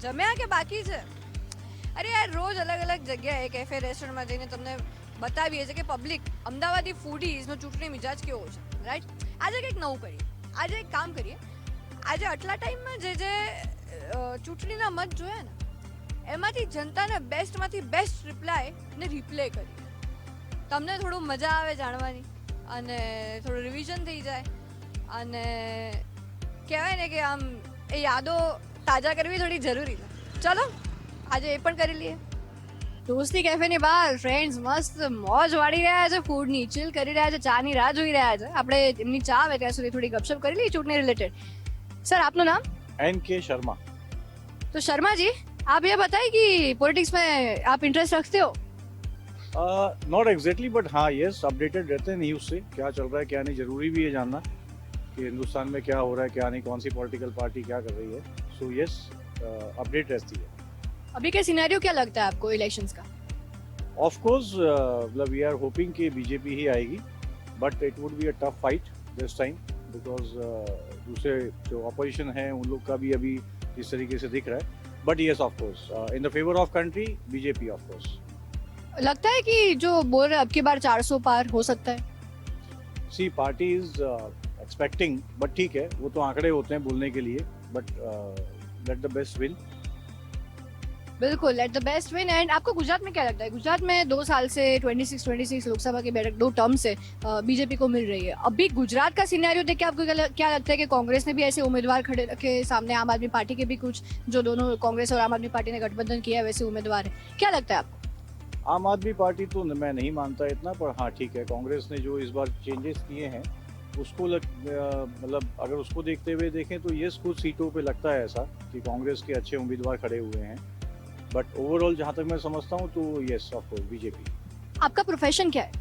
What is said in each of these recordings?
જમ્યા કે બાકી છે? અરે યાર, રોજ અલગ અલગ જગ્યાએ કેફે રેસ્ટોરન્ટમાં જઈને તમને બતાવીએ છીએ કે પબ્લિક અમદાવાદી ફૂડીઝનો ચૂંટણી મિજાજ કેવો છે, રાઈટ? આજે કંઈક નવું કરીએ, આજે એક કામ કરીએ. આજે આટલા ટાઈમમાં જે ચૂંટણીના મત જોયા ને, એમાંથી જનતાને બેસ્ટમાંથી બેસ્ટ રિપ્લાય ને રિપ્લે કરીએ. તમને થોડું મજા આવે જાણવાની અને થોડું રિવિઝન થઈ જાય અને કહેવાય ને કે આમ એ યાદો તાજા કરવી થોડી જરૂરી છે. ચલો આજે એ પણ કરી લઈએ. દોસ્તી કેફેની બહાર ફ્રેન્ડ્સ મસ્ત મોજ વાળી રહ્યા છે, ફૂડની ચીલ કરી રહ્યા છે, ચાની રાહ જોઈ રહ્યા છે. આપણે એમની ચા આવે ત્યાં સુધી થોડી ગપશપ કરી લઈએ चूंटनी रिलेटेड. सर आपનું नाम? NK शर्मा. तो शर्मा जी, आप ये बताइए कि पॉलिटिक्स में आप इंटरेस्ट रखते हो? नॉट एग्जैक्टली बट हाँ यस, अपडेटेड रहते हैं न्यूज़ से, क्या चल रहा है क्या नहीं. ज़रूरी भी है जानना कि हिंदुस्तान में क्या हो रहा है क्या नहीं, कौन सी पॉलिटिकल पार्टी क्या कर रही है. सो यस, अपडेट रहती है. अभी के सिनेरियो क्या लगता है आपको इलेक्शंस का? ऑफ कोर्स मतलब वी आर होपिंग कि बीजेपी ही आएगी, but it would be a tough fight this time because दूसरे जो अपोजिशन है उन लोग का भी अभी इस तरीके से दिख रहा है. But yes of course in the favour of country BJP of course. लगता है कि जो बोल रहे हैं अब की बार 400 पार हो सकता है? सी पार्टी इज एक्सपेक्टिंग, बट ठीक है वो तो आंकड़े होते हैं बोलने के लिए, but let the best win. बिल्कुल, let the best win. And आपको गुजरात में क्या लगता है? गुजरात में 2 साल से 26 लोकसभा की बैठक 2 टर्म से बीजेपी को मिल रही है. अभी गुजरात का सिनेरियो देख के आपको क्या लगता है कि कांग्रेस ने भी ऐसे उम्मीदवार खड़े रखे सामने, आम आदमी पार्टी के भी कुछ जो दोनों कांग्रेस और आम आदमी पार्टी ने गठबंधन किया है वैसे उम्मीदवार है, क्या लगता है आपको? आम आदमी पार्टी तो मैं नहीं मानता इतना, पर हाँ ठीक है कांग्रेस ने जो इस बार चेंजेस किए हैं उसको मतलब अगर उसको देखते हुए देखें तो ये कुछ सीटों पे लगता है ऐसा कि कांग्रेस के अच्छे उम्मीदवार खड़े हुए हैं. बट ओवरऑल जहाँ तक मैं समझता हूँ तो येस ऑफ कोर्स बीजेपी. आपका प्रोफेशन क्या है?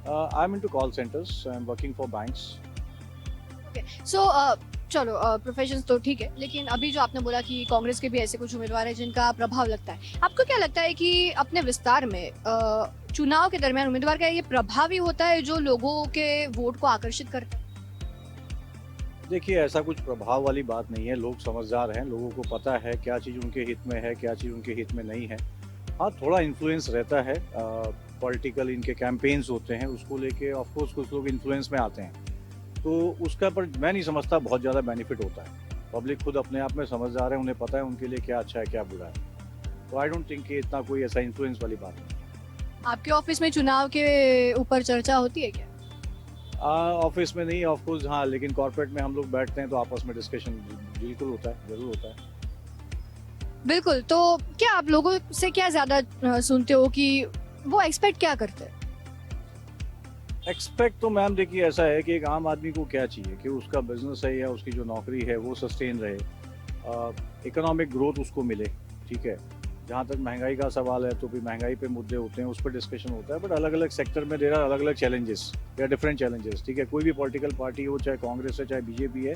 I am into call centres, I am working for banks. So चलो प्रोफेशन तो ठीक है, लेकिन अभी जो आपने बोला कि कांग्रेस के भी ऐसे कुछ उम्मीदवार हैं जिनका प्रभाव लगता है, आपको क्या लगता है कि अपने विस्तार में चुनाव के दरमियान उम्मीदवार का ये प्रभावी होता है जो लोगों के वोट को आकर्षित करता है? देखिए ऐसा कुछ प्रभाव वाली बात नहीं है, लोग समझदार हैं, लोगों को पता है क्या चीज़ उनके हित में है क्या चीज़ उनके हित में नहीं है. हाँ थोड़ा इन्फ्लुएंस रहता है, पॉलिटिकल इनके कैंपेन्स होते हैं उसको लेके ऑफ कोर्स कुछ लोग इन्फ्लुएंस में आते हैं, तो उसका पर मैं नहीं समझता बहुत ज़्यादा बेनिफिट होता है. पब्लिक खुद अपने आप में समझदार है, उन्हें पता है उनके लिए क्या अच्छा है क्या बुरा है. तो आई डोंट थिंक कि इतना कोई ऐसा इन्फ्लुएंस वाली बात नहीं. आपके ऑफिस में चुनाव के ऊपर चर्चा होती है क्या? ऑफिस में नहीं ऑफ कोर्स हाँ, लेकिन कॉर्पोरेट में हम लोग बैठते हैं तो आपस में डिस्कशन बिल्कुल होता है, जरूर होता है. बिल्कुल. तो क्या आप लोगों से क्या ज्यादा सुनते हो कि वो एक्सपेक्ट क्या करते हैं? एक्सपेक्ट तो मैम देखिए ऐसा है कि एक आम आदमी को क्या चाहिए कि उसका बिजनेस है या उसकी जो नौकरी है वो सस्टेन रहे, इकोनॉमिक ग्रोथ उसको मिले. ठीक है, जहाँ तक महंगाई का सवाल है तो भी महंगाई पे मुद्दे होते हैं, उस पर डिस्कशन होता है. बट अलग अलग सेक्टर में देर आर अलग अलग चैलेंजेस या डिफरेंट चैलेंजेस. ठीक है, कोई भी पॉलिटिकल पार्टी हो चाहे कांग्रेस है चाहे बीजेपी है,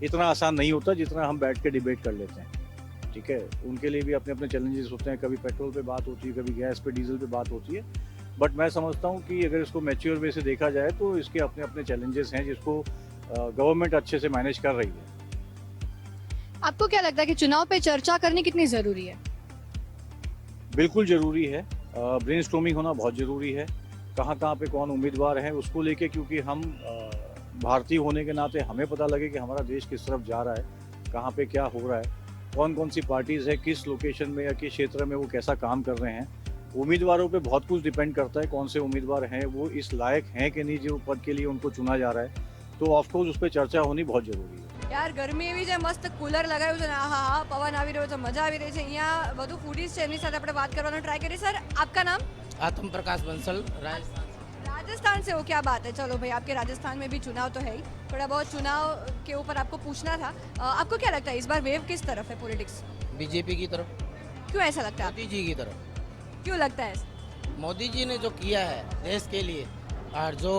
इतना आसान नहीं होता जितना हम बैठ के डिबेट कर लेते हैं. ठीक है, उनके लिए भी अपने अपने चैलेंजेस होते हैं, कभी पेट्रोल पे बात होती है, कभी गैस पे डीजल पे बात होती है. बट मैं समझता हूँ कि अगर इसको मैच्योर वे से देखा जाए तो इसके अपने अपने चैलेंजेस हैं जिसको गवर्नमेंट अच्छे से मैनेज कर रही है. आपको क्या लगता है कि चुनाव पे चर्चा करनी कितनी जरूरी है? बिल्कुल ज़रूरी है, ब्रेनस्टॉर्मिंग होना बहुत ज़रूरी है. कहाँ पे कौन उम्मीदवार हैं उसको लेके, क्योंकि हम भारतीय होने के नाते हमें पता लगे कि हमारा देश किस तरफ जा रहा है, कहाँ पे क्या हो रहा है, कौन सी पार्टीज़ है, किस लोकेशन में या किस क्षेत्र में वो कैसा काम कर रहे हैं. उम्मीदवारों पे बहुत कुछ डिपेंड करता है, कौन से उम्मीदवार हैं वो इस लायक हैं कि नहीं जो पद के लिए उनको चुना जा रहा है. तो ऑफकोर्स उस पर चर्चा होनी बहुत ज़रूरी है. યાર ગરમી એવી છે, મસ્ત કુલર લગાવ્યું છે ને, હા હા પવન આવી રહ્યો છે, મજા આવી રહી છે. અહીંયા બધું ફૂડીઝ છે, એમની સાથે આપણે વાત કરવાનો ટ્રાય કરીએ. સર आपका नाम? आत्म प्रकाश बंसल, राजस्थान से। राजस्थान से हो, क्या बात है. चलो भाई, आपके राजस्थान में भी चुनाव तो है ही, थोड़ा बहुत चुनाव के ऊपर आपको पूछना था. आपको क्या लगता है इस बार वेव किस तरफ है पॉलिटिक्स? बीजेपी की तरफ, क्यों ऐसा लगता है? मोदी जी की तरफ. क्यों लगता है ऐसा? मोदी जी ने जो किया है देश के लिए और जो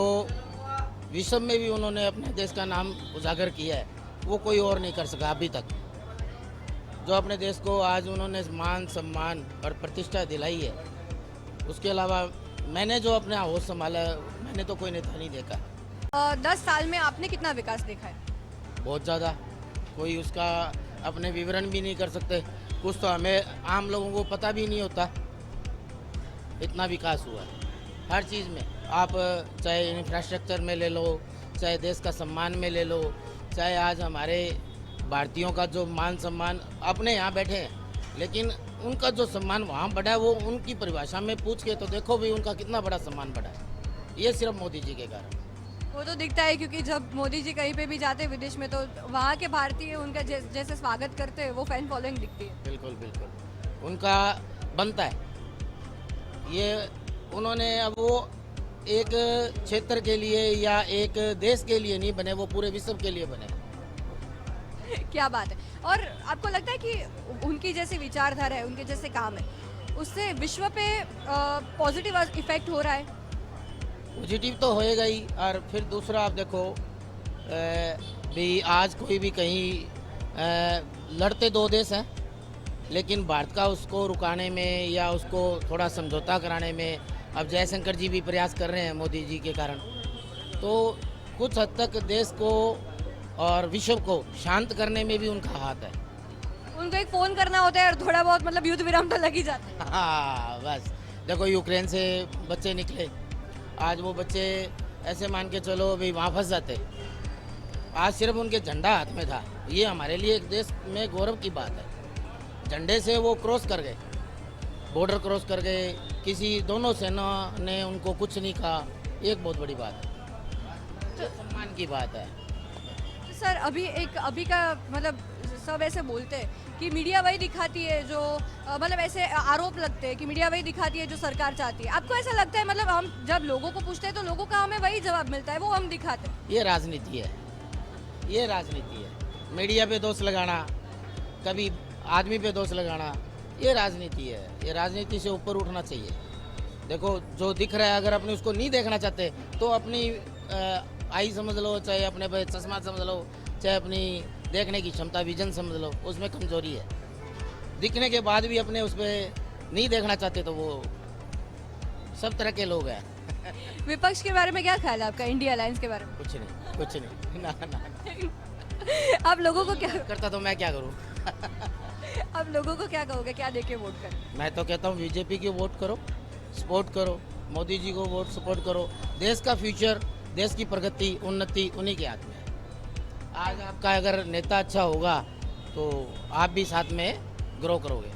विश्व में भी उन्होंने अपने देश का नाम उजागर किया है वो कोई और नहीं कर सका अभी तक. जो अपने देश को आज उन्होंने मान सम्मान और प्रतिष्ठा दिलाई है, उसके अलावा मैंने जो अपना होश संभाला है, मैंने तो कोई नेता नहीं देखा. 10 साल में आपने कितना विकास देखा है? बहुत ज़्यादा. कोई उसका अपने विवरण भी नहीं कर सकते, कुछ तो हमें आम लोगों को पता भी नहीं होता। इतना विकास हुआ है हर चीज़ में, आप चाहे इंफ्रास्ट्रक्चर में ले लो, चाहे देश का सम्मान में ले लो, चाहे आज हमारे भारतीयों का जो मान सम्मान, अपने यहाँ बैठे हैं लेकिन उनका जो सम्मान वहाँ बढ़ा है, वो उनकी परिभाषा में पूछ के तो देखो भी उनका कितना बड़ा सम्मान बढ़ा है। ये सिर्फ मोदी जी के कारण। वो तो दिखता है क्योंकि जब मोदी जी कहीं पे भी जाते हैं विदेश में तो वहाँ के भारतीय उनका जैसे स्वागत करते हैं वो फैन फॉलोइंग दिखती है। बिल्कुल बिल्कुल उनका बनता है ये। उन्होंने अब वो एक क्षेत्र के लिए या एक देश के लिए नहीं बने, वो पूरे विश्व के लिए बने। क्या बात है। और आपको लगता है कि उनकी जैसी विचारधारा है, उनके जैसे काम है, उससे विश्व पे पॉजिटिव इफेक्ट हो रहा है? पॉजिटिव तो होएगा ही। और फिर दूसरा आप देखो भी आज कोई भी कहीं लड़ते दो देश हैं, लेकिन भारत का उसको रुकाने में या उसको थोड़ा समझौता कराने में अब जयशंकर जी भी प्रयास कर रहे हैं मोदी जी के कारण, तो कुछ हद तक देश को और विश्व को शांत करने में भी उनका हाथ है। उनको एक फोन करना होता है और थोड़ा बहुत मतलब युद्ध विराम तो लग ही जाता है। हाँ बस देखो यूक्रेन से बच्चे निकले, आज वो बच्चे ऐसे मान के चलो अभी वहाँ फंस जाते, आज सिर्फ उनके झंडा हाथ में था। ये हमारे लिए एक देश में गौरव की बात है। झंडे से वो क्रॉस कर गए, बॉर्डर क्रॉस कर गए, किसी दोनों सेना ने उनको कुछ नहीं कहा, एक बहुत बड़ी बात है, तो सम्मान की बात है। तो सर अभी का मतलब सब ऐसे बोलते हैं कि मीडिया वही दिखाती है जो मतलब ऐसे आरोप लगते हैं कि मीडिया वही दिखाती है जो सरकार चाहती है। आपको ऐसा लगता है मतलब हम जब लोगों को पूछते हैं तो लोगों का हमें वही जवाब मिलता है, वो हम दिखाते हैं? ये राजनीति है, ये राजनीति है। मीडिया पे दोष लगाना, कभी आदमी पे दोष लगाना, ये राजनीति है। ये राजनीति से ऊपर उठना चाहिए। देखो जो दिख रहा है, अगर अपने उसको नहीं देखना चाहते तो अपनी आई समझ लो, चाहे अपने पे चश्मा समझ लो, चाहे अपनी देखने की क्षमता विजन समझ लो, उसमें कमजोरी है। दिखने के बाद भी अपने उस पर नहीं देखना चाहते तो वो सब तरह के लोग हैं। विपक्ष के बारे में क्या ख्याल है आपका, इंडिया अलायंस के बारे में? कुछ नहीं, कुछ नहीं, ना ना। आप लोगों को क्या करता तो मैं क्या करूँ। आप लोगों को क्या कहोगे, क्या देके वोट करें? मैं तो कहता हूँ बीजेपी की वोट करो, सपोर्ट करो, मोदी जी को वोट सपोर्ट करो। देश का फ्यूचर, देश की प्रगति, उन्नति उन्हीं के हाथ में है। आज आपका अगर नेता अच्छा होगा तो आप भी साथ में ग्रो करोगे।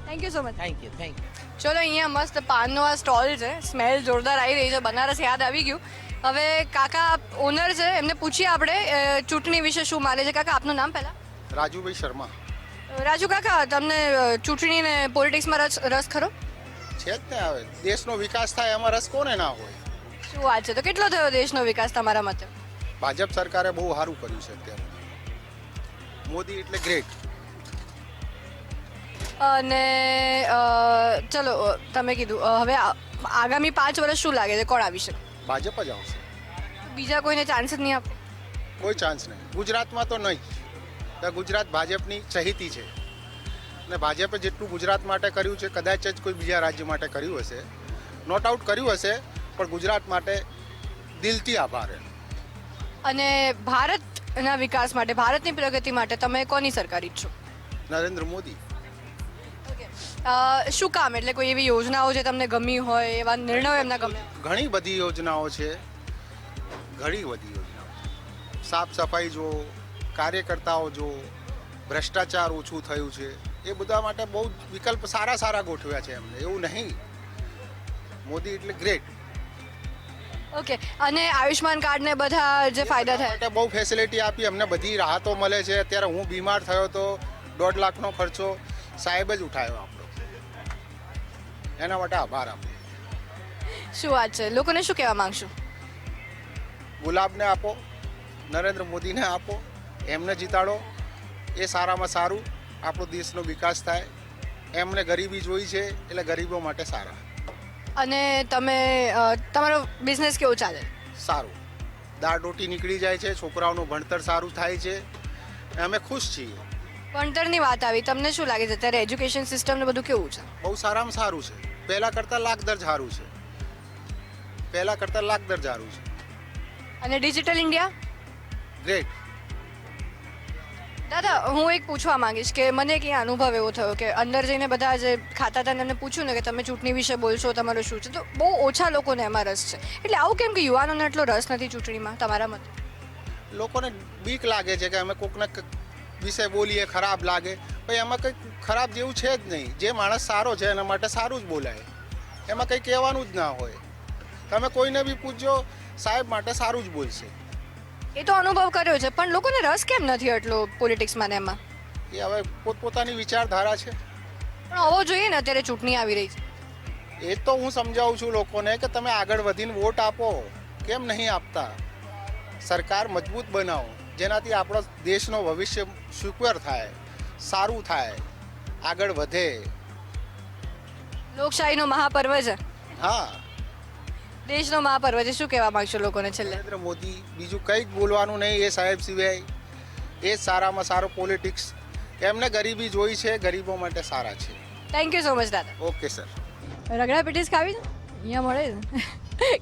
Thank you so much. Thank you, thank you. ચલો અહીંયા મસ્ત પાનનો આ સ્ટોલ છે, સ્મેલ જોરદાર આવી રહી છે, બનારસ યાદ આવી ગયું। હવે કાકા ઓનર છે, એમને પૂછીએ આપણે ચૂંટણી વિશે શું માને છે। કાકા આપનું નામ પહેલા? રાજુભાઈ શર્મા રાજુ કાકા, તમને ચૂંટણી ને પોલિટિક્સમાં રસ ખરો? છે જ ને। હવે દેશનો વિકાસ થાય એમાં રસ કોને ના હોય। શું વાત છે, તો કેટલો થયો દેશનો વિકાસ તમારા મતે? ભાજપ સરકારે બહુ સારું કર્યું છે અત્યારે। મોદી એટલે ગ્રેટ। અને ચલો તમે કીધું હવે આગામી 5 વર્ષ શું લાગે છે કોણ આવી શકે? ભાજપ જ આવશે, બીજા કોઈને ચાન્સ જ નહીં આપે? કોઈ ચાન્સ નહીં। ગુજરાતમાં તો નહીં, તો ગુજરાત ભાજપની ચહીતી છે અને ભાજપે જેટલું ગુજરાત માટે કર્યું છે કદાચ જ કોઈ બીજા રાજ્ય માટે કર્યું હશે, નોટ આઉટ કર્યું હશે, પણ ગુજરાત માટે દિલથી આભાર છે। અને ભારતના વિકાસ માટે, ભારતની પ્રગતિ માટે તમે કોની સરકાર ઈચ્છો? નરેન્દ્ર મોદી। શું કામ, એટલે કોઈ એવી યોજનાઓ જે તમને ગમી હોય, એવા નિર્ણયો એમના ગમે? ઘણી બધી યોજનાઓ છે, ઘણી બધી યોજનાઓ। સાફ સફાઈ જો, કાર્યકર્તાઓ જો, ભ્રષ્ટાચાર ઓછું થયું છે, એ બધા માટે બહુ વિકલ્પ સારા સારા ગોઠવ્યા છે એમને। એવું નહીં, મોદી એટલે ગ્રેટ। ઓકે, અને આયુષ્માન કાર્ડ ને બધા જે ફાયદા થાય માટે બહુ ફેસિલિટી આપી અમને, બધી રાહતો મળે છે। અત્યારે હું બીમાર થયો તો 1.5 લાખનો ખર્ચો સાહેબ જ ઉઠાવ્યો આપણો, એના માટે આભાર આપો। શું વાત છે, લોકોને શું કહેવા માંગશો? ગુલાબને આપો, નરેન્દ્ર મોદીને આપો, એમને જીતાડો, એ સારામાં સારું આપણો દેશનો વિકાસ થાય। એમને ગરીબી જોઈ છે એટલે ગરીબો માટે સારા। અને તમે તમારો બિઝનેસ કેવો ચાલે? સારું, દાળ રોટી નીકળી જાય છે, છોકરાઓનું ભણતર સારું થાય છે, અમે ખુશ છીએ। ભણતરની વાત આવી, તમને શું લાગે છે અત્યારે એજ્યુકેશન સિસ્ટમ ને બધું કેવું છે? બહુ સારામાં સારું છે, પહેલાં કરતાં લાખ દરજ સારું છે, પહેલાં કરતાં લાખ દરજ સારું છે। અને ડિજિટલ ઇન્ડિયા? ગ્રેટ। દાદા હું એક પૂછવા માંગીશ કે મને એક અહીંયા અનુભવ એવો થયો કે અંદર જઈને બધા જે ખાતા હતા ને એમને પૂછ્યું ને કે તમે ચૂંટણી વિશે બોલશો તમારું શું છે તો બહુ ઓછા લોકોને એમાં રસ છે એટલે આવું કેમ કે યુવાનોને એટલો રસ નથી ચૂંટણીમાં તમારા મતે લોકોને બીક લાગે છે કે અમે કોકને વિશે બોલીએ ખરાબ લાગે ભાઈ એમાં કંઈ ખરાબ જેવું છે જ નહીં. જે માણસ સારો છે એના માટે સારું જ બોલાય, એમાં કંઈ કહેવાનું જ ના હોય. તમે કોઈને બી પૂછજો સાહેબ માટે સારું જ બોલશે. એ તો અનુભવ કર્યો છે પણ લોકોને રસ કેમ નથી એટલો પોલિટિક્સમાં ને એમાં એ હવે પોતપોતાની વિચારધારા છે. પણ હોવો જોઈએ ને અત્યારે ચૂંટણી આવી રહી છે. એ તો હું સમજાવું છું લોકોને કે તમે આગળ વધીને વોટ આપો, કેમ નહીં આપતા. સરકાર મજબૂત બનાવો જેનાથી આપણો દેશનો ભવિષ્ય સિક્યોર થાય, સારું થાય, આગળ વધે. લોકશાહીનો મહાપર્વ છે, હા, દેશનો મહાપર્વ છે. શું કહેવા માંગશો લોકોને છેલ્લે? નરેન્દ્ર મોદી, બીજું કંઈ જ બોલવાનું નહીં. એ સાહેબ સિવાય એ જ સારામાં સારો પોલિટિક્સ. એમને ગરીબી જોઈ છે, ગરીબો માટે સારા છે. થેન્ક યુ સો મચ દાદા. Okay sir. रगड़ा पेटिस खावी ना यहाँ મળે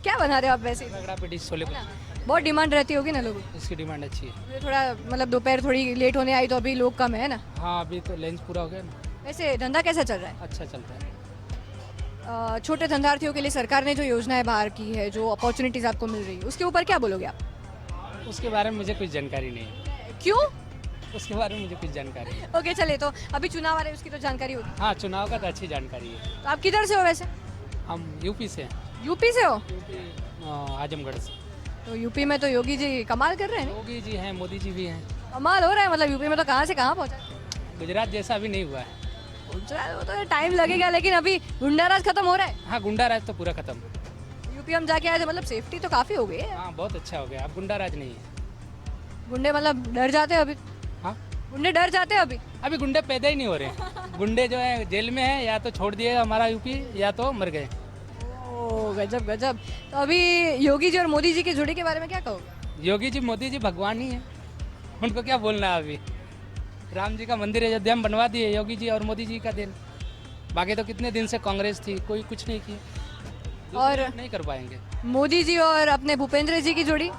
क्या बना रहे हो आप वैसे? रगड़ा पेटिस छोले कुलचे, बहुत डिमांड रहती होगी ना लोगों इसकी डिमांड अच्छी है. की थोड़ा मतलब दोपहर थोड़ी लेट होने आई तो अभी लोग कम है ना. हाँ अभी तो लंच पूरा हो गया ना, वैसे धंधा कैसा चल रहा अच्छा चल रहा है. है? छोटे धंधार्थियों के लिए सरकार ने जो योजनाएं बाहर की है, जो अपॉर्चुनिटीज आपको मिल रही है, उसके ऊपर क्या बोलोगे आप? उसके बारे में मुझे कुछ जानकारी नहीं है. क्यों? उसके बारे में मुझे कुछ जानकारी नहीं. ओके चले, तो अभी चुनाव आ रहे हैं उसकी तो जानकारी होगी. हाँ चुनाव का तो अच्छी जानकारी है. तो आप किधर से हो वैसे? हम यूपी से हैं. यूपी से हो? यूपी आजमगढ़ से. तो यूपी में तो योगी जी कमाल कर रहे हैं. योगी जी हैं, मोदी जी भी हैं. कमाल हो रहा है, मतलब यूपी में तो कहाँ से कहाँ पहुँचा. गुजरात जैसा अभी नहीं हुआ है. गुजरात वो तो टाइम लगेगा, लेकिन अभी गुंडाराज खत्म हो रहा है. हाँ गुंडा राज तो पूरा खत्म. यूपी हम जाके आए थे, मतलब सेफ्टी तो काफी हो गई है. हाँ बहुत अच्छा हो गया, अब गुंडा राज नहीं है. गुंडे मतलब डर जाते हैं अभी. हाँ गुंडे डर जाते हैं अभी. अभी गुंडे पैदा ही नहीं हो रहे. गुंडे जो है जेल में है, या तो छोड़ दिए हमारा यूपी या तो मर गए. ओ गजब गजब. तो अभी योगी जी और मोदी जी की जोड़ी के बारे में क्या कहोगे? योगी जी मोदी जी भगवान ही है, उनको क्या बोलना है. अभी राम जी का मंदिर अयोध्या में बनवा दिए, योगी जी और मोदी जी का दिन. बाकी तो कितने दिन से कांग्रेस थी, कोई कुछ नहीं किया. और नहीं कर पाएंगे. मोदी जी और अपने भूपेंद्र जी की जोड़ी.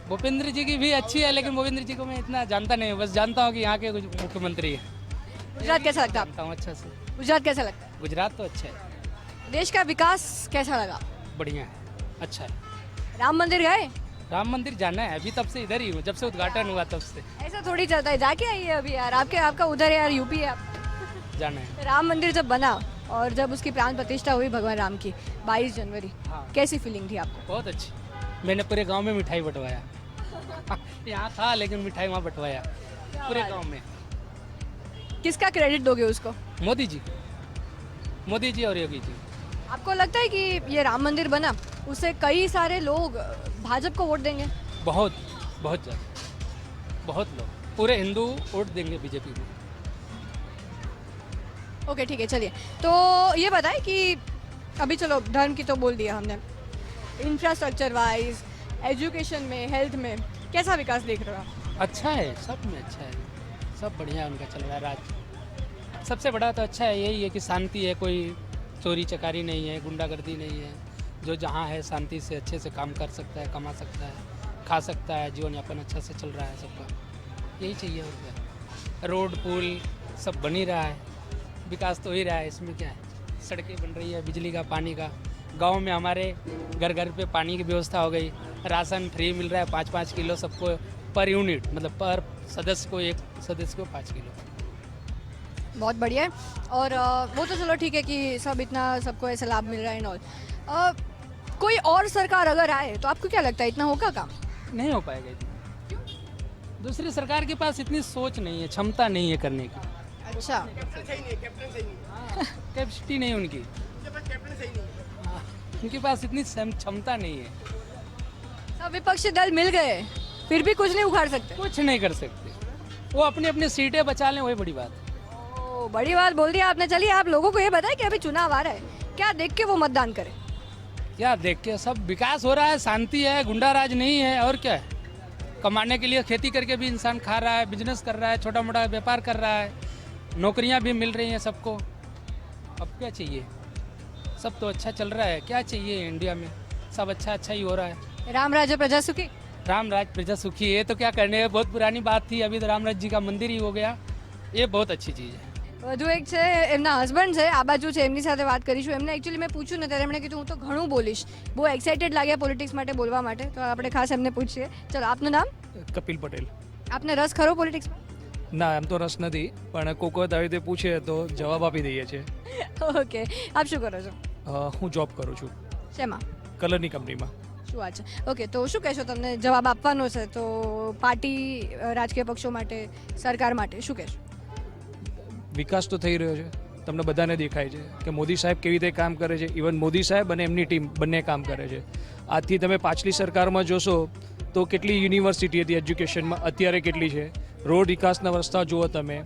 भूपेंद्र जी की भी अच्छी है, लेकिन भूपेंद्र जी को मैं इतना जानता नहीं हूँ. बस जानता हूँ कि यहाँ के मुख्यमंत्री है. गुजरात कैसा लगता है जानता हूँ अच्छा से. आपको? गुजरात कैसा लगता है? गुजरात तो अच्छा है, देश का विकास कैसा लगा? बढ़िया है, अच्छा है. राम मंदिर गए? राम मंदिर जाना है, अभी तब से इधर ही हूँ, जब से उद्घाटन हुआ तब से ऐसा थोड़ी चलता है, जाके आइए अभी यार. आपका उधर है यार, यूपी है आप. जाना है. राम मंदिर जब बना और जब उसकी प्राण प्रतिष्ठा हुई भगवान राम की 22 जनवरी, हाँ कैसी फीलिंग थी आपको? बहुत अच्छी. मैंने पूरे गांव में मिठाई बंटवाया. यहाँ था लेकिन मिठाई वहाँ बंटवाया पूरे गांव में. किसका क्रेडिट दोगे उसको? मोदी जी, मोदी जी और योगी जी. आपको लगता है कि ये राम मंदिर बना उससे कई सारे लोग भाजपा को वोट देंगे? बहुत बहुत ज़्यादा, बहुत लोग पूरे हिंदू वोट देंगे बीजेपी को. ओके ठीक है, चलिए. तो ये बताएं कि अभी चलो धर्म की तो बोल दिया हमने, इंफ्रास्ट्रक्चर वाइज, एजुकेशन में, हेल्थ में कैसा विकास देख रहे हो आप? अच्छा है, सब में अच्छा है, सब बढ़िया उनका चल रहा है राज. सबसे बड़ा तो अच्छा है यही है कि शांति है, कोई चोरी चकारी नहीं है, गुंडागर्दी नहीं है. जो जहाँ है शांति से अच्छे से काम कर सकता है, कमा सकता है, खा सकता है, जीवन यापन अच्छा से चल रहा है सबका. यही चाहिए और क्या. रोड पुल सब बन ही रहा है, विकास तो हो ही रहा है. इसमें क्या है, सड़कें बन रही है, बिजली का, पानी का. गांव में हमारे घर घर पे पानी की व्यवस्था हो गई. राशन फ्री मिल रहा है 5-5 किलो सबको पर यूनिट, मतलब पर सदस्य को, एक सदस्य को 5 किलो. बहुत बढ़िया है. और वो तो चलो ठीक है कि सब इतना सबको ऐसा लाभ मिल रहा है एंड ऑल. कोई और सरकार अगर आए तो आपको क्या लगता है इतना होगा काम? नहीं हो पाएगा इतना. दूसरी सरकार के पास इतनी सोच नहीं है, क्षमता नहीं है करने की. अच्छा, कैपेसिटी नहीं उनकी. हाँ, उनके पास इतनी क्षमता नहीं है. सब विपक्षी दल मिल गए फिर भी कुछ नहीं उखाड़ सकते. कुछ नहीं कर सकते. वो अपनी अपनी सीटें बचा लें, वही बड़ी बात. ओ, बड़ी बात बोल दिया आपने. चलिए आप लोगों को ये बताएं कि अभी चुनाव आ रहा है, क्या देख के वो मतदान करें? क्या देख के, सब विकास हो रहा है, शांति है, गुंडा राज नहीं है, और क्या है. कमाने के लिए खेती करके भी इंसान खा रहा है, बिजनेस कर रहा है, छोटा मोटा व्यापार कर रहा है, नौकरियां भी मिल रही हैं सबको. अब क्या चाहिए, सब तो अच्छा चल रहा है. क्या चाहिए इंडिया में, सब अच्छा अच्छा ही हो रहा है. राम राज्य प्रजा सुखी. राम राज प्रजा सुखी है तो क्या करने है, बहुत पुरानी बात थी, अभी तो रामराज जी का मंदिर ही हो गया, ये बहुत अच्छी चीज़ है. વધુ એક છે એમના હસબન્ડ છે આ બાજુ છે, એમની સાથે વાત કરીશું. એમને એકચ્યુઅલી મેં પૂછ્યું ને ત્યારે એમણે કીધું હું તો ઘણું બોલીશ, બહુ એક્સાઇટેડ લાગ્યા પોલિટિક્સ માટે બોલવા માટે, તો આપણે ખાસ એમને પૂછીએ. ચલો, આપનું નામ? કપિલ પટેલ. આપને રસ ખરો પોલિટિક્સમાં? ના એમ તો રસ નથી, પણ કોઈક વખત આવી રીતે પૂછે તો જવાબ આપી દઈએ છીએ. ઓકે, આપ શું કરો છો? હું જોબ કરું છું શેમાં? કલરની કંપનીમાં. શું વાત છે. ઓકે, તો શું કહેશો, તમને જવાબ આપવાનો છે તો પાર્ટી, રાજકીય પક્ષો માટે, સરકાર માટે શું કહેશો? વિકાસ તો થઈ રહ્યો છે, તમને બધાને દેખાય છે કે મોદી સાહેબ કેવી રીતે કામ કરે છે. ઇવન મોદી સાહેબ અને એમની ટીમ બંને કામ કરે છે. આજથી તમે પાછલી સરકારમાં જોશો તો કેટલી યુનિવર્સિટી હતી એજ્યુકેશનમાં, અત્યારે કેટલી છે. રોડ વિકાસના રસ્તા જુઓ તમે.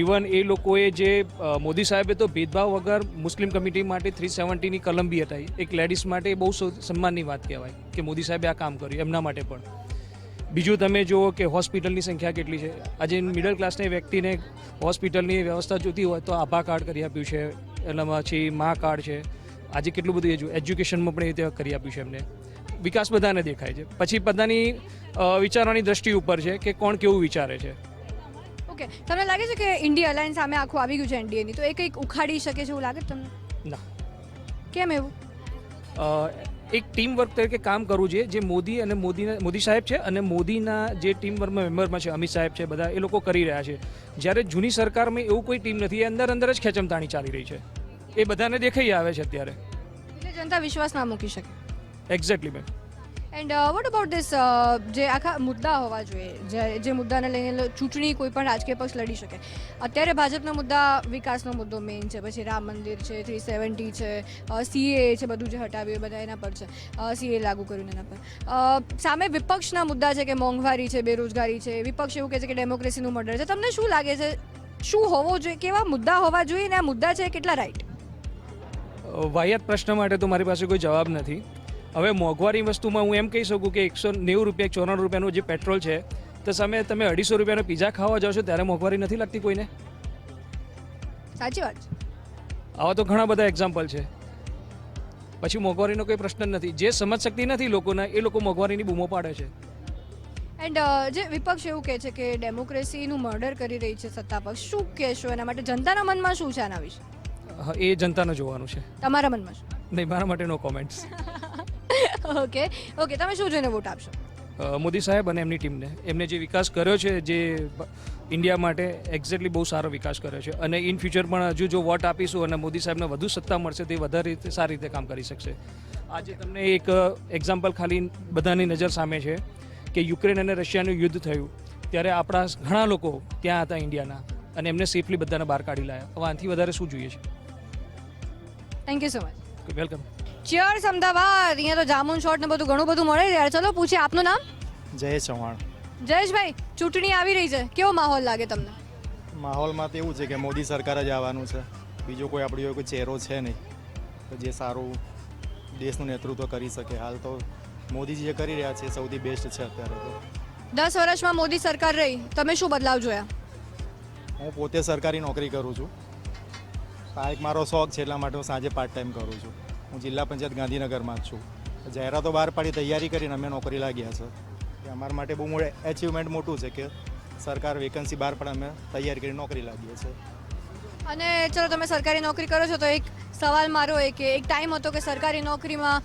ઇવન એ લોકોએ જે મોદી સાહેબે તો ભેદભાવ વગર મુસ્લિમ કમિટી માટે 370ની કલમ બી હટાવી. એક લેડીઝ માટે બહુ સન્માનની વાત કહેવાય કે મોદી સાહેબે આ કામ કર્યું એમના માટે પણ. બીજું તમે જુઓ કે હોસ્પિટલની સંખ્યા કેટલી છે. આજે મિડલ ક્લાસની વ્યક્તિને હોસ્પિટલની વ્યવસ્થા જોતી હોય તો આભા કાર્ડ કરી આપ્યું છે, એનામાં પછી મા કાર્ડ છે. આજે કેટલું બધું એજ્યુકેશનમાં પણ એ રીતે કરી આપ્યું છે એમને. વિકાસ બધાને દેખાય છે. પછી બધાની વિચારવાની દ્રષ્ટિ ઉપર છે કે કોણ કેવું વિચારે છે. ઓકે, તમને લાગે છે કે ઇન્ડિયા અલાયન્સ સામે આખું આવી ગયું છે એનડીએની, તો એ કંઈક ઉખાડી શકે છે એવું લાગે છે તમને? ના, કેમ એવું? એક ટીમ વર્ક તરીકે કામ કરવું જોઈએ, જે મોદી અને મોદી સાહેબ છે અને મોદીના જે ટીમ વર્કમાં મેમ્બરમાં છે, અમિત સાહેબ છે, બધા એ લોકો કરી રહ્યા છે. જ્યારે જૂની સરકારમાં એવું કોઈ ટીમ નથી, એ અંદર જ ખેંચમતાણી ચાલી રહી છે. એ બધાને દેખાઈ આવે છે અત્યારે. એટલે જનતા વિશ્વાસ ના મૂકી શકે. Exactly ma'am. And what about this, જે આખા મુદ્દા હોવા જોઈએ, જે મુદ્દાને લઈને ચૂંટણી કોઈ પણ રાજકીય પક્ષ લડી શકે. અત્યારે ભાજપનો મુદ્દા વિકાસનો મુદ્દો મેઇન છે, પછી રામ મંદિર છે, 370 છે, સીએ છે, બધું જે હટાવ્યું બધા એના પર છે, સીએ લાગુ કર્યું એના પર. સામે વિપક્ષના મુદ્દા છે કે મોંઘવારી છે, બેરોજગારી છે. વિપક્ષ એવું કહે છે કે ડેમોક્રેસીનું મર્ડર છે. તમને શું લાગે છે, શું હોવો જોઈએ, કેવા મુદ્દા હોવા જોઈએ અને આ મુદ્દા છે કેટલા રાઈટ? વાહિયાત પ્રશ્ન માટે તો મારી પાસે કોઈ જવાબ નથી. હવે મોંઘવારી વસ્તુમાં હું એમ કહી શકું કે 190 રૂપિયા 94 રૂપિયાનું જે પેટ્રોલ છે તો સામે તમે 250 રૂપિયાનો પીઝા ખાવા જાઓ છો ત્યારે મોંઘવારી નથી લાગતી કોઈને? સાચી વાત છે. આવા તો ઘણા બધા એક્ઝામ્પલ છે. પછી મોંઘવારીનો કોઈ પ્રશ્ન જ નથી. જે સમજ શક્તિ નથી લોકોના, એ લોકો મોંઘવારીની બૂમો પાડે છે. એન્ડ જે વિપક્ષ એવું કહે છે કે ડેમોક્રેસીનું મર્ડર કરી રહી છે સત્તા પક્ષ, શું કહેશો એના માટે? જનતાના મનમાં શું છે આના વિશે? એ જનતાને જોવાનું છે. તમારા મનમાં શું? નહીં, મારા માટે નો કોમેન્ટ્સ. ઓકે, તમે શું જોઈને વોટ આપશો? મોદી સાહેબ અને એમની ટીમને. એમને જે વિકાસ કર્યો છે, જે ઇન્ડિયા માટે એક્ઝેક્ટલી બહુ સારો વિકાસ કર્યો છે. અને ઇન ફ્યુચર પણ હજુ જો વોટ આપીશું અને મોદી સાહેબને વધુ સત્તા મળશે તો એ વધારે સારી રીતે કામ કરી શકશે. આજે તમને એક એક્ઝામ્પલ ખાલી બધાની નજર સામે છે કે યુક્રેન અને રશિયાનું યુદ્ધ થયું ત્યારે આપણા ઘણા લોકો ત્યાં હતા ઇન્ડિયાના, અને એમને સેફલી બધાને બહાર કાઢી લાયા. હવે આનાથી વધારે શું જોઈએ છે? Thank you so much. Welcome. Cheers Ahmedabad. અહીંયા તો જામુન શોટ ને બધું ઘણું બધું મળે છે યાર. ચલો પૂછીએ, આપનું નામ? જયેશ ચૌહાણ. જયેશભાઈ, ચૂંટણી આવી રહી છે, કેવો માહોલ લાગે તમને? માહોલમાં તો એવું છે કે મોદી સરકાર જ આવવાનું છે, બીજો કોઈ આપણી કોઈ ચહેરો છે નહીં જે સારું દેશનું નેતૃત્વ કરી શકે. હાલ તો મોદીજી જે કરી રહ્યા છે સૌથી બેસ્ટ છે અત્યારે તો. 10 વર્ષમાં મોદી સરકાર રહી, તમે શું બદલાવ જોયા? હું પોતે સરકારી નોકરી કરું છું. આ એક મારો શોખ છે, એટલા માટે હું સાંજે પાર્ટ ટાઈમ કરું છું. હું જિલ્લા પંચાયત ગાંધીનગરમાં જ છું. જાહેરાતો બહાર પાડી, તૈયારી કરીને અમે નોકરી લાગ્યા છે. એ અમારા માટે બહુ મોટું એચિવમેન્ટ મોટું છે કે સરકાર વેકન્સી બહાર પણ અમે તૈયારી કરીને નોકરી લાગીએ છીએ. અને ચલો, તમે સરકારી નોકરી કરો છો તો એક સવાલ મારો એ કે એક ટાઈમ હતો કે સરકારી નોકરીમાં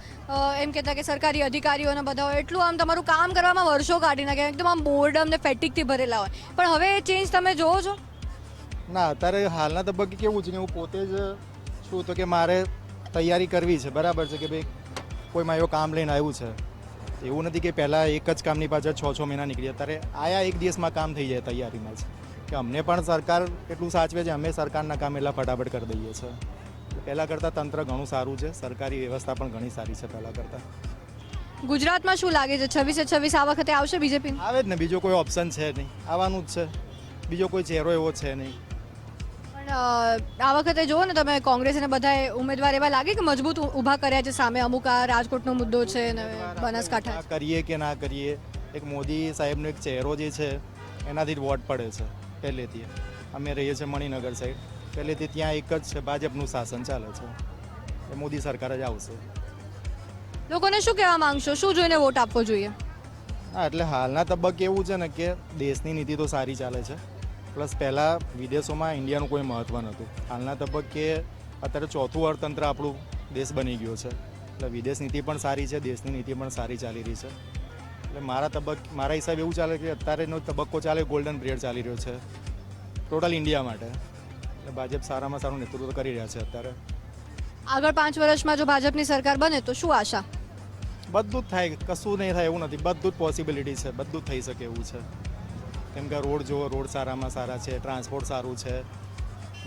એમ કહેતા કે સરકારી અધિકારીઓને બધા હોય એટલું આમ તમારું કામ કરવામાં વર્ષો કાઢી નાખે, એકદમ આમ બોર્ડમ ને ફેટિકથી ભરેલા હોય, પણ હવે એ ચેન્જ તમે જોવો છો? ના, અત્યારે હાલના તબક્કે કેવું છે કે હું પોતે જ છું તો કે મારે તૈયારી કરવી છે, બરાબર છે કે ભાઈ કોઈ મારું કામ લઈને આવ્યું છે. એવું નથી કે પહેલાં એક જ કામની પાછળ 6 મહિના નીકળી. અત્યારે આયા એક દિવસમાં કામ થઈ જાય તૈયારીમાં જ, કે અમને પણ સરકાર એટલું સાચવે છે, અમે સરકારના કામ એટલા ફટાફટ કરી દઈએ છીએ. પહેલાં કરતાં તંત્ર ઘણું સારું છે, સરકારી વ્યવસ્થા પણ ઘણી સારી છે પહેલાં કરતાં. ગુજરાતમાં શું લાગે છે, 26 આ વખતે આવશે બીજેપી? આવે જ ને, બીજો કોઈ ઓપ્શન છે નહીં, આવવાનું જ છે. બીજો કોઈ ચહેરો એવો છે નહીં. પણ આ વખતે જુઓ ને તમે, કોંગ્રેસને બધાએ ઉમેદવાર એવા લાગે કે મજબૂત ઊભા કર્યા છે સામે. અમુક આ રાજકોટનો મુદ્દો છે ને બનાસકાંઠા. કરીએ કે ના કરીએ, એક મોદી સાહેબનો એક ચહેરો જે છે એનાથી જ વોટ પડે છે પહેલેથી. અમે રહીએ છીએ મણિનગર સાઈડ, પહેલેથી ત્યાં એક જ છે, ભાજપનું શાસન ચાલે છે. એ મોદી સરકાર જ આવશે. લોકોને શું કહેવા માંગશો, શું જોઈને વોટ આપવો જોઈએ? હા એટલે હાલના તબક્કે એવું છે ને કે દેશની નીતિ તો સારી ચાલે છે, પ્લસ પહેલાં વિદેશોમાં ઇન્ડિયાનું કોઈ મહત્ત્વ નહોતું. હાલના તબક્કે અત્યારે ચોથું અર્થતંત્ર આપણું દેશ બની ગયો છે, એટલે વિદેશ નીતિ પણ સારી છે, દેશની નીતિ પણ સારી ચાલી રહી છે. એટલે મારા હિસાબે એવું ચાલે કે અત્યારેનો તબક્કો ચાલે ગોલ્ડન પિરિયડ ચાલી રહ્યો છે ટોટલ ઇન્ડિયા માટે. એટલે ભાજપ સારામાં સારું નેતૃત્વ કરી રહ્યા છે અત્યારે. આગળ 5 વર્ષમાં જો ભાજપની સરકાર બને તો શું આશા? બધું જ થાય, કશું નહીં થાય એવું નથી, બધું જ પોસિબિલિટી છે, બધું જ થઈ શકે એવું છે. કેમ કે રોડ જુઓ, રોડ સારામાં સારા છે, ટ્રાન્સપોર્ટ સારું છે,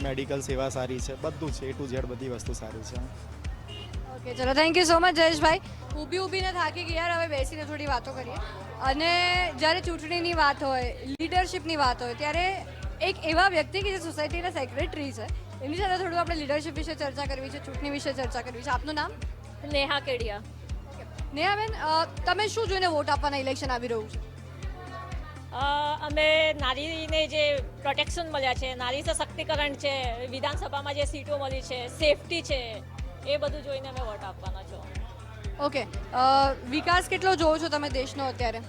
મેડિકલ સેવા સારી છે, બધું છે, A to Z બધી વસ્તુ સારી છે. ઓકે ચલો, thank you so much Jayeshbhai. ઊભીને થાકી ગયા, હવે બેસીને થોડી વાતો કરીએ. અને જ્યારે ચૂંટણીની વાત હોય, લીડરશિપની વાત હોય, ત્યારે એક એવા વ્યક્તિ કે જે સોસાયટીના સેક્રેટરી છે, એમની સાથે થોડું આપણે લીડરશિપ વિશે ચર્ચા કરવી છે, ચૂંટણી વિશે ચર્ચા કરવી છે. આપનું નામ? નેહા કેડિયા. નેહાબેન, તમે શું જોઈને વોટ આપવાના ઇલેક્શન આવી રહ્યું છે? અમે નારીને જે પ્રોટેક્શન મળ્યા છે, નારી સશક્તિકરણ છે, વિધાનસભામાં જે સીટો મળી છે, સેફટી છે, એ બધું જોઈને અમે વોટ આપવાના છો. ઓકે, વિકાસ કેટલો જોવો છો તમે દેશનો અત્યારે?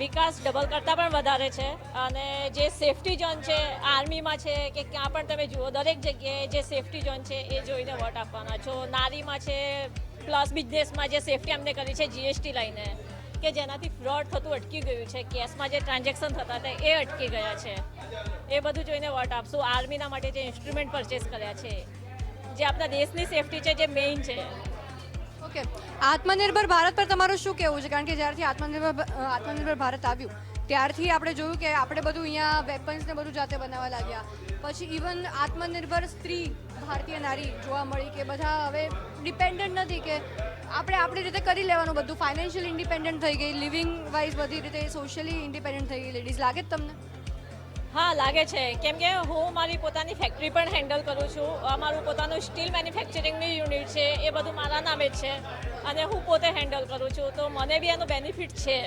વિકાસ ડબલ કરતાં પણ વધારે છે. અને જે સેફટી ઝોન છે આર્મીમાં છે કે ક્યાં પણ તમે જુઓ, દરેક જગ્યાએ જે સેફટી ઝોન છે એ જોઈને વોટ આપવાના છો. નારીમાં છે, પ્લસ બિઝનેસમાં જે સેફટી અમને કરી છે જીએસટી લઈને, કે જેનાથી ફ્રોડ થતું અટકી ગયું છે, કેશમાં જે ટ્રાન્ઝેક્શન થતા હતા એ અટકી ગયા છે. એ બધું જોઈને વોટ આપશું. આર્મીના માટે જે ઇન્સ્ટ્રુમેન્ટ પરચેસ કર્યા છે, જે આપણા દેશની સેફટી છે, જે મેઇન છે. ઓકે, આત્મનિર્ભર ભારત પર તમારું શું કહેવું છે? કારણ કે જ્યારથી આત્મનિર્ભર ભારત આવ્યું ત્યારથી આપણે જોયું કે આપણે બધું અહીંયા વેપન્સ ને બધું જાતે બનાવવા લાગ્યા. પછી ઇવન આત્મનિર્ભર સ્ત્રી, ભારતીય નારી જોવા મળી કે બધા હવે ડિપેન્ડન્ટ નથી, કે આપણે આપણી રીતે કરી લેવાનું બધું. ફાઇનાન્શિયલ ઇન્ડિપેન્ડન્ટ થઈ ગઈ, લિવિંગ વાઇઝ બધી રીતે સોશિયલી ઇન્ડિપેન્ડન્ટ થઈ ગઈ લેડીઝ. લાગે જ તમને? હા લાગે છે, કેમ કે હું મારી પોતાની ફેક્ટરી પણ હેન્ડલ કરું છું. અમારું પોતાનું સ્ટીલ મેન્યુફેક્ચરિંગની યુનિટ છે, એ બધું મારા નામે જ છે અને હું પોતે હેન્ડલ કરું છું. તો મને બી એનો બેનિફિટ છે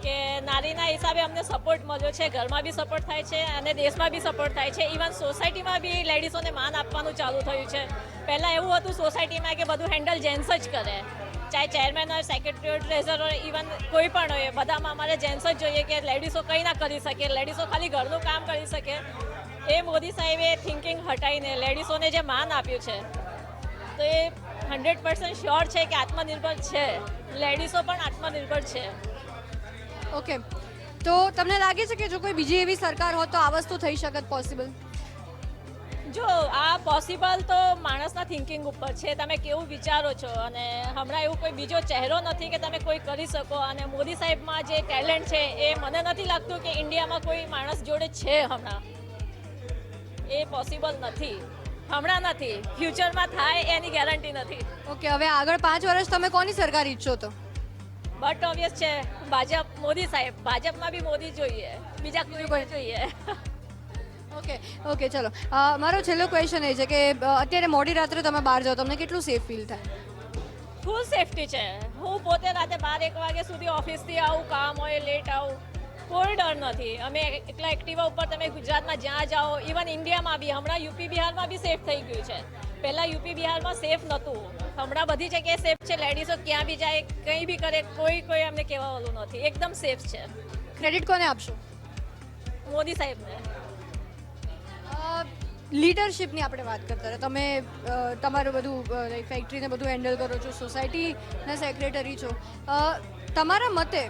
કે નારીના હિસાબે અમને સપોર્ટ મળ્યો છે. ઘરમાં બી સપોર્ટ થાય છે અને દેશમાં બી સપોર્ટ થાય છે. ઇવન સોસાયટીમાં બી લેડીઝોને માન આપવાનું ચાલુ થયું છે. પહેલાં એવું હતું સોસાયટીમાં કે બધું હેન્ડલ જેન્ટ્સ જ કરે, ચાહે ચેરમેન હોય, સેક્રેટરી હોય, ટ્રેઝર હોય, ઇવન કોઈ પણ હોય, બધામાં અમારે જેન્ટ્સ જ જોઈએ કે લેડીઝો કંઈ ના કરી શકે, લેડીઝો ખાલી ઘરનું કામ કરી શકે. એ મોદી સાહેબે થિંકિંગ હટાવીને લેડીઝોને જે માન આપ્યું છે, તો એ 100% શ્યોર છે કે આત્મનિર્ભર છે, લેડીઝો પણ આત્મનિર્ભર છે. ઓકે, તો તમને લાગે છે કે જો કોઈ બીજી એવી સરકાર હોત તો આ વસ્તુ થઈ શકત પોસિબલ? જો આ પોસિબલ તો માણસના થિંકિંગ ઉપર છે, તમે કેવું વિચારો છો. અને હમણાં એવું કોઈ બીજો ચહેરો નથી કે તમે કોઈ કરી શકો. અને મોદી સાહેબમાં જે ટેલેન્ટ છે એ મને નથી લાગતું કે ઇન્ડિયામાં કોઈ માણસ જોડે છે હમણાં. એ પોસિબલ નથી, હમણાં નથી, ફ્યુચરમાં થાય એની ગેરંટી નથી. ઓકે, હવે આગળ 5 વર્ષ તમે કોની સરકાર ઈચ્છો તો? બટ ઓબ્વિયસ છે ભાજપ, મોદી સાહેબ. ભાજપમાં બી મોદી જોઈએ, બીજા કોઈ જોઈએ. ઓકે ચલો, મારો છેલ્લો ક્વેશ્ચન એ છે કે અત્યારે મોડી રાત્રે તમે બહાર જાઓ, તમને કેટલું સેફ ફીલ થાય? ફૂલ સેફટી છે. હું પોતે રાતે 12-1 વાગ્યા સુધી ઓફિસથી આવું, કામ હોય, લેટ આવું, કોઈ ડર નથી. અમે એકલા એક્ટિવા ઉપર તમે ગુજરાતમાં જ્યાં જાઓ, ઇવન ઇન્ડિયામાં બી હમણાં યુપી બિહારમાં બી સેફ થઈ ગયું છે. પહેલાં યુપી બિહારમાં સેફ નહોતું, હમણાં બધી જગ્યાએ સેફ છે. લેડીઝો ક્યાં બી જાય, કંઈ બી કરે, કોઈ અમને કહેવાવાળું નથી, એકદમ સેફ છે. ક્રેડિટ કોને આપશો? મોદી સાહેબને. લીડરશિપની આપણે વાત કરતા હતા. તમે તમારું બધું ફેક્ટરીને બધું હેન્ડલ કરો છો, સોસાયટીના સેક્રેટરી છો. તમારા મતે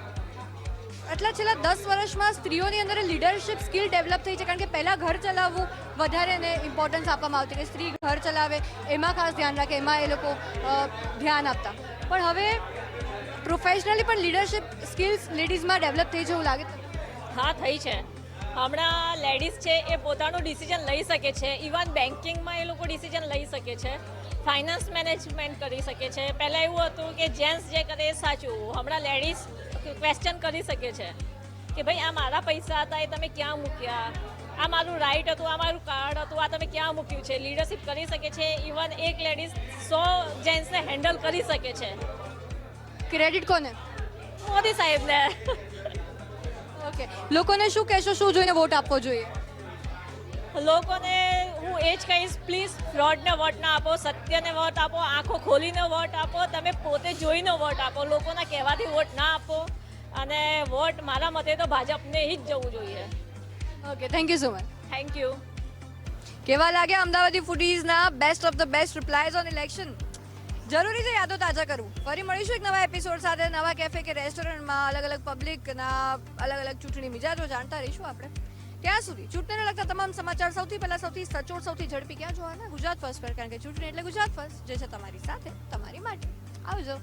એટલા છેલ્લા 10 વર્ષમાં સ્ત્રીઓની અંદર લીડરશિપ સ્કિલ ડેવલપ થઈ છે? કારણ કે પહેલાં ઘર ચલાવવું વધારે એને ઇમ્પોર્ટન્સ આપવામાં આવતી, કે સ્ત્રી ઘર ચલાવે એમાં ખાસ ધ્યાન રાખે, એમાં એ લોકો ધ્યાન આપતા. પણ હવે પ્રોફેશનલી પણ લીડરશિપ સ્કિલ્સ લેડીઝમાં ડેવલપ થઈ છે એવું લાગે? હા થઈ છે. હમણાં લેડીઝ છે એ પોતાનું ડિસિઝન લઈ શકે છે. ઇવન બેન્કિંગમાં એ લોકો ડિસિઝન લઈ શકે છે, ફાઇનાન્સ મેનેજમેન્ટ કરી શકે છે. પહેલાં એવું હતું કે જેન્ટ્સ જે કરે એ સાચું. હમણાં લેડીઝ ક્વેશ્ચન કરી શકે છે કે ભાઈ આ મારા પૈસા હતા, એ તમે ક્યાં મૂક્યા, આ મારું રાઇટ હતું, આ મારું કાર્ડ હતું, આ તમે ક્યાં મૂક્યું છે. લીડરશિપ કરી શકે છે. ઇવન એક લેડીઝ 100 જેન્ટ્સને હેન્ડલ કરી શકે છે. ક્રેડિટ કોને? મોદી સાહેબને. ઓકે, લોકોને શું કહેશો, શું જોઈને વોટ આપવો જોઈએ? લોકોને હું એ જ કહીશ, પ્લીઝ ફ્રોડને વોટ ના આપો, સત્યને વોટ આપો, આંખો ખોલીને વોટ આપો, તમે પોતે જોઈને વોટ આપો, લોકોના કહેવાથી વોટ ના આપો. અને વોટ મારા મતે તો ભાજપને જ જવું જોઈએ. Okay, thank you so much. Thank you. કેવા લાગ્યા અમદાવાદી ફૂડીઝના best of the best replies on election? જરૂરી છે યાદો તાજા કરવું. ફરી મળીશું એક નવા એપિસોડ સાથે, નવા કેફે કે રેસ્ટોરન્ટમાં, અલગ અલગ પબ્લિકના અલગ અલગ ચૂંટણી મિજાજો જાણતા રહીશું આપણે. ત્યાં સુધી ચૂંટણીને લગતા તમામ સમાચાર સૌથી પહેલા, સૌથી સચોટ, સૌથી ઝડપી ક્યાં જોવાના? ગુજરાત ફર્સ્ટ પર, કારણ કે ચૂંટણી એટલે ગુજરાત ફર્સ્ટ, જે છે તમારી સાથે, તમારી માટે. આવજો.